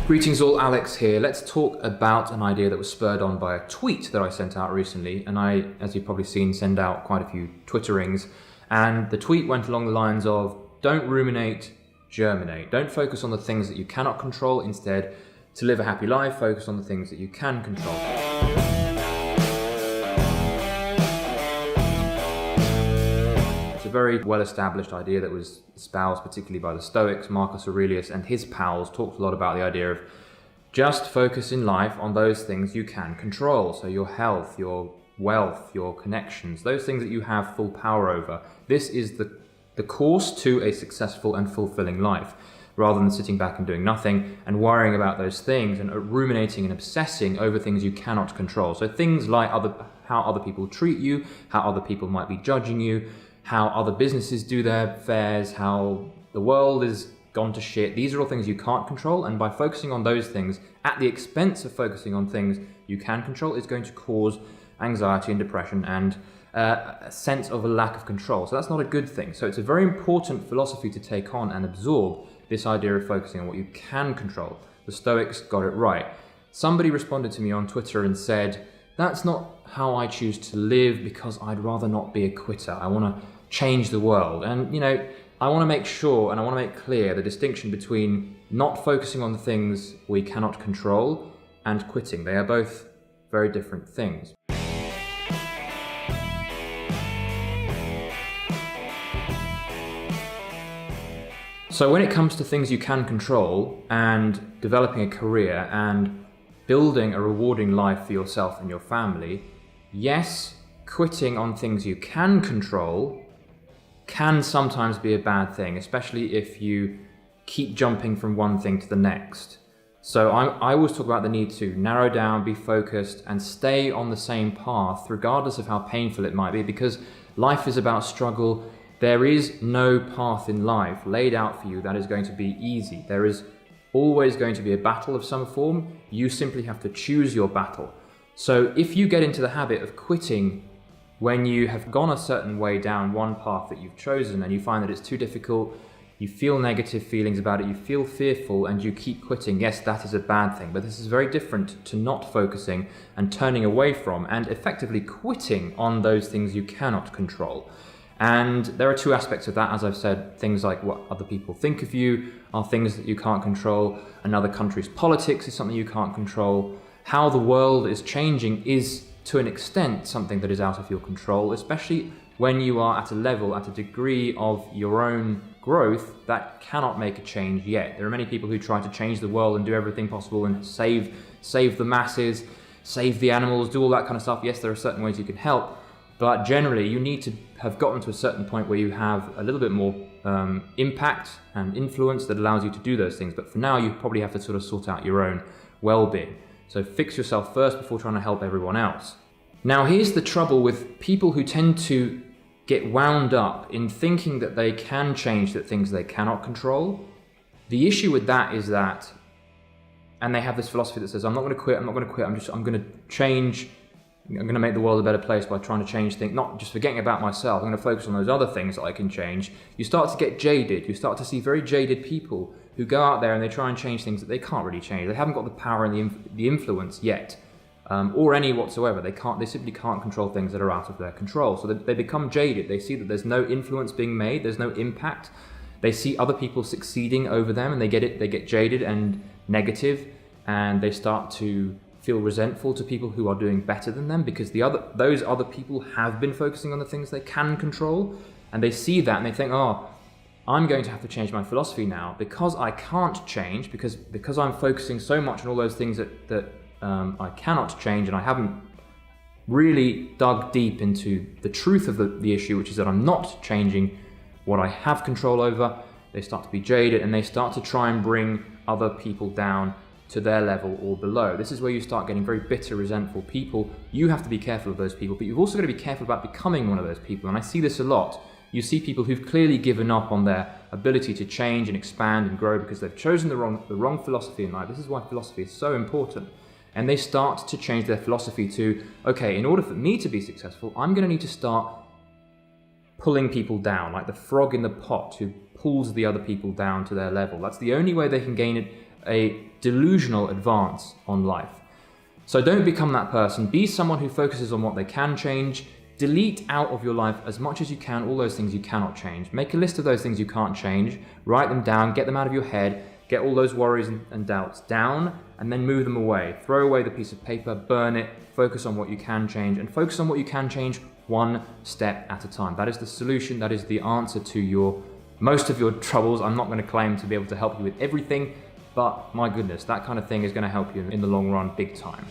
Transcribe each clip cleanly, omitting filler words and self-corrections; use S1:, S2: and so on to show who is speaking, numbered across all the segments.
S1: Greetings all, Alex here. Let's talk about an idea that was spurred on by a tweet that I sent out recently. And I, as you've probably seen, send out quite a few Twitterings. And the tweet went along the lines of, don't ruminate, germinate. Don't focus on the things that you cannot control. Instead, to live a happy life, focus on the things that you can control. It's a very well-established idea that was espoused particularly by the Stoics. Marcus Aurelius and his pals talked a lot about the idea of just focus in life on those things you can control. So your health, your wealth, your connections, those things that you have full power over. This is the course to a successful and fulfilling life, rather than sitting back and doing nothing and worrying about those things and ruminating and obsessing over things you cannot control. So things like how other people treat you, how other people might be judging you, how other businesses do their fairs, how the world is gone to shit. These are all things you can't control, and by focusing on those things at the expense of focusing on things you can control is going to cause anxiety and depression and a sense of a lack of control. So that's not a good thing. So it's a very important philosophy to take on and absorb, this idea of focusing on what you can control. The Stoics got it right. Somebody responded to me on Twitter and said, that's not how I choose to live because I'd rather not be a quitter. I want to change the world. And, you know, I want to make sure and I want to make clear the distinction between not focusing on the things we cannot control and quitting. They are both very different things. So when it comes to things you can control and developing a career and building a rewarding life for yourself and your family, yes, quitting on things you can control can sometimes be a bad thing, especially if you keep jumping from one thing to the next. So I always talk about the need to narrow down, be focused, and stay on the same path, regardless of how painful it might be, because life is about struggle. There is no path in life laid out for you that is going to be easy. There is always going to be a battle of some form. You simply have to choose your battle. So if you get into the habit of quitting when you have gone a certain way down one path that you've chosen and you find that it's too difficult, you feel negative feelings about it, you feel fearful, and you keep quitting, yes, that is a bad thing. But this is very different to not focusing and turning away from and effectively quitting on those things you cannot control. And there are two aspects of that, as I've said. Things like what other people think of you are things that you can't control. Another country's politics is something you can't control. How the world is changing is, to an extent, something that is out of your control, especially when you are at a level, at a degree of your own growth that cannot make a change yet. There are many people who try to change the world and do everything possible and save the masses, save the animals, do all that kind of stuff. Yes, there are certain ways you can help, but generally you need to have gotten to a certain point where you have a little bit more impact and influence that allows you to do those things. But for now, you probably have to sort of sort out your own well-being. So fix yourself first before trying to help everyone else. Now, here's the trouble with people who tend to get wound up in thinking that they can change the things they cannot control. The issue with that is that, and they have this philosophy that says, I'm not going to quit, I'm going to change, I'm going to make the world a better place by trying to change things, not just forgetting about myself, I'm going to focus on those other things that I can change. You start to get jaded. You start to see very jaded people who go out there and they try and change things that they can't really change. They haven't got the power and the influence yet, or any whatsoever. They simply can't control things that are out of their control. So they become jaded. They see that there's no influence being made, there's no impact. They see other people succeeding over them and they get jaded and negative, and they start to feel resentful to people who are doing better than them because those other people have been focusing on the things they can control, and they see that and they think, oh, I'm going to have to change my philosophy now because I can't change, because I'm focusing so much on all those things that I cannot change, and I haven't really dug deep into the truth of the issue, which is that I'm not changing what I have control over. They start to be jaded and they start to try and bring other people down to their level or below. This is where you start getting very bitter, resentful people. You have to be careful of those people, but you've also got to be careful about becoming one of those people. And I see this a lot. You see people who've clearly given up on their ability to change and expand and grow because they've chosen the wrong philosophy in life. This is why philosophy is so important. And they start to change their philosophy to, okay, in order for me to be successful, I'm going to need to start pulling people down, like the frog in the pot who pulls the other people down to their level. That's the only way they can gain a delusional advance on life. So don't become that person. Be someone who focuses on what they can change. Delete out of your life as much as you can all those things you cannot change. Make a list of those things you can't change, write them down, get them out of your head, get all those worries and doubts down, and then move them away. Throw away the piece of paper, burn it, focus on what you can change, and focus on what you can change one step at a time. That is the solution, that is the answer to most of your troubles. I'm not going to claim to be able to help you with everything, but my goodness, that kind of thing is going to help you in the long run big time.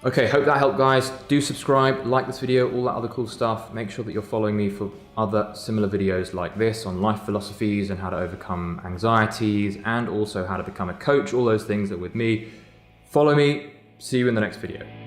S1: Okay, hope that helped, guys. Do subscribe, like this video, all that other cool stuff. Make sure that you're following me for other similar videos like this on life philosophies and how to overcome anxieties and also how to become a coach, all those things are with me. Follow me. See you in the next video.